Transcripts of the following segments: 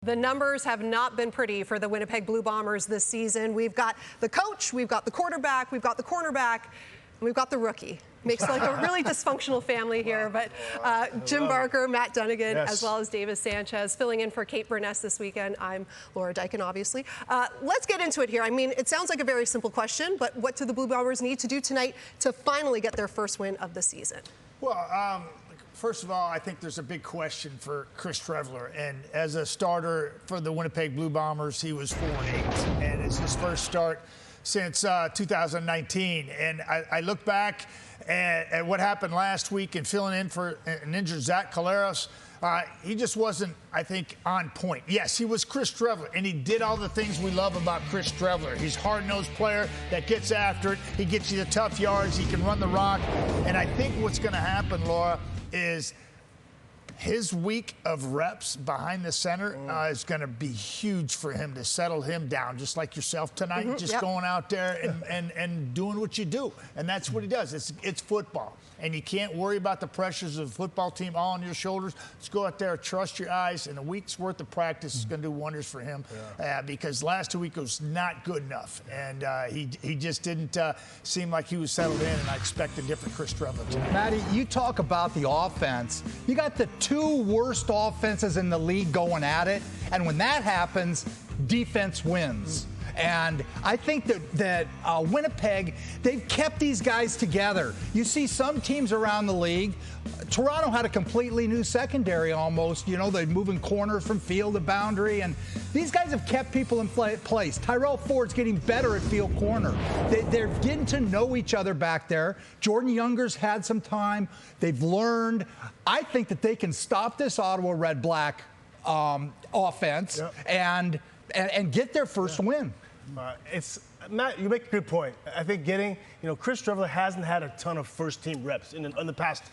The numbers have not been pretty for the Winnipeg Blue Bombers this season. We've got the coach, we've got the quarterback, we've got the cornerback, and we've got the rookie. Makes like a really dysfunctional family here, but Jim Barker, Matt Dunnigan, as well as Davis Sanchez filling in for Kate Burness this weekend. I'm Laura Dyken, obviously. Let's get into it here. I mean, it sounds like a very simple question, but what do the Blue Bombers need to do tonight to finally get their first win of the season? Well, first of all, I think there's a big question for Chris Trevler. And as a starter for the Winnipeg Blue Bombers, he was 4-8. And it's his first start since 2019. And I look back at what happened last week and filling in for an injured Zach Collaros. He just wasn't, I think, on point. Yes, he was Chris Trevler, and he did all the things we love about Chris Trevler. He's a hard-nosed player that gets after it. He gets you the tough yards. He can run the rock. And I think what's going to happen, Laura, is his week of reps behind the center is going to be huge for him to settle him down, just like yourself tonight, just going out there and doing what you do. And that's what he does. It's football. And you can't worry about the pressures of a football team all on your shoulders. Just go out there, trust your eyes, and a week's worth of practice is going to do wonders for him because last week was not good enough. And he just didn't seem like he was settled in, and I expect a different Chris Trevler tonight. Matty, you talk about the offense. You got the two worst offenses in the league going at it, and when that happens, defense wins. And I think that Winnipeg, they've kept these guys together. You see some teams around the league, Toronto had a completely new secondary almost. You know, they're moving corners from field to boundary, and these guys have kept people in place. Tyrell Ford's getting better at field corner. They're getting to know each other back there. Jordan Younger's had some time. They've learned. I think that they can stop this Ottawa Redblack offense and get their first win. Matt, you make a good point. I think Chris Trevler hasn't had a ton of first-team reps in the past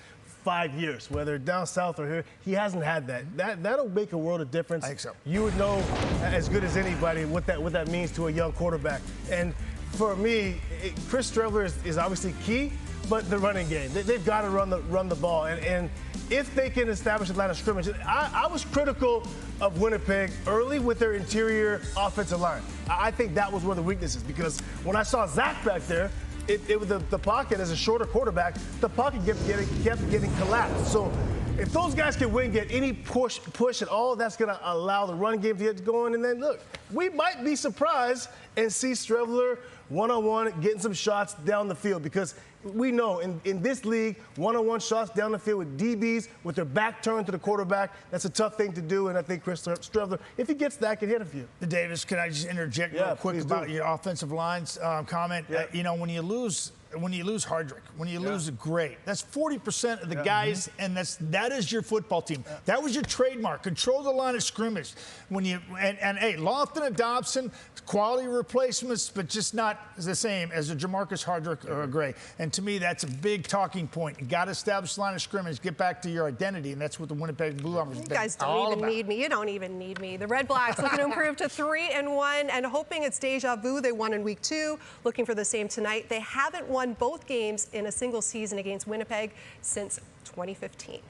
5 years, whether down south or here. He hasn't had that. That'll make a world of difference. I think so. You would know as good as anybody what that means to a young quarterback. And for me, Chris Trevler is obviously key, but the running game. They've got to run the ball. And if they can establish a line of scrimmage, I was critical of Winnipeg early with their interior offensive line. I think that was one of the weaknesses because when I saw Zach back there, it was the pocket as a shorter quarterback, the pocket kept getting collapsed. So if those guys can get any push at all, that's going to allow the run game to get going. And then, look, we might be surprised and see Trevler one-on-one getting some shots down the field because we know in this league, one-on-one shots down the field with DBs with their back turned to the quarterback, that's a tough thing to do, and I think Chris Trevler, if he gets that, can hit a few. Davis, can I just interject real quick about your offensive lines comment? You know, when you lose Hardrick, when you lose Gray, that's 40% of the guys, and that is your football team. That was your trademark. Control the line of scrimmage. Hey, Lofton and Dobson, quality replacements, but just not the same as a Jamarcus Hardrick or a Gray. And to me, that's a big talking point. You got to establish the line of scrimmage, get back to your identity, and that's what the Winnipeg Blue Bombers have been all about. You guys don't even need me. You don't even need me. The Redblacks looking to improve to 3-1 and hoping it's deja vu. They won in week 2, looking for the same tonight. They haven't won both games in a single season against Winnipeg since 2015.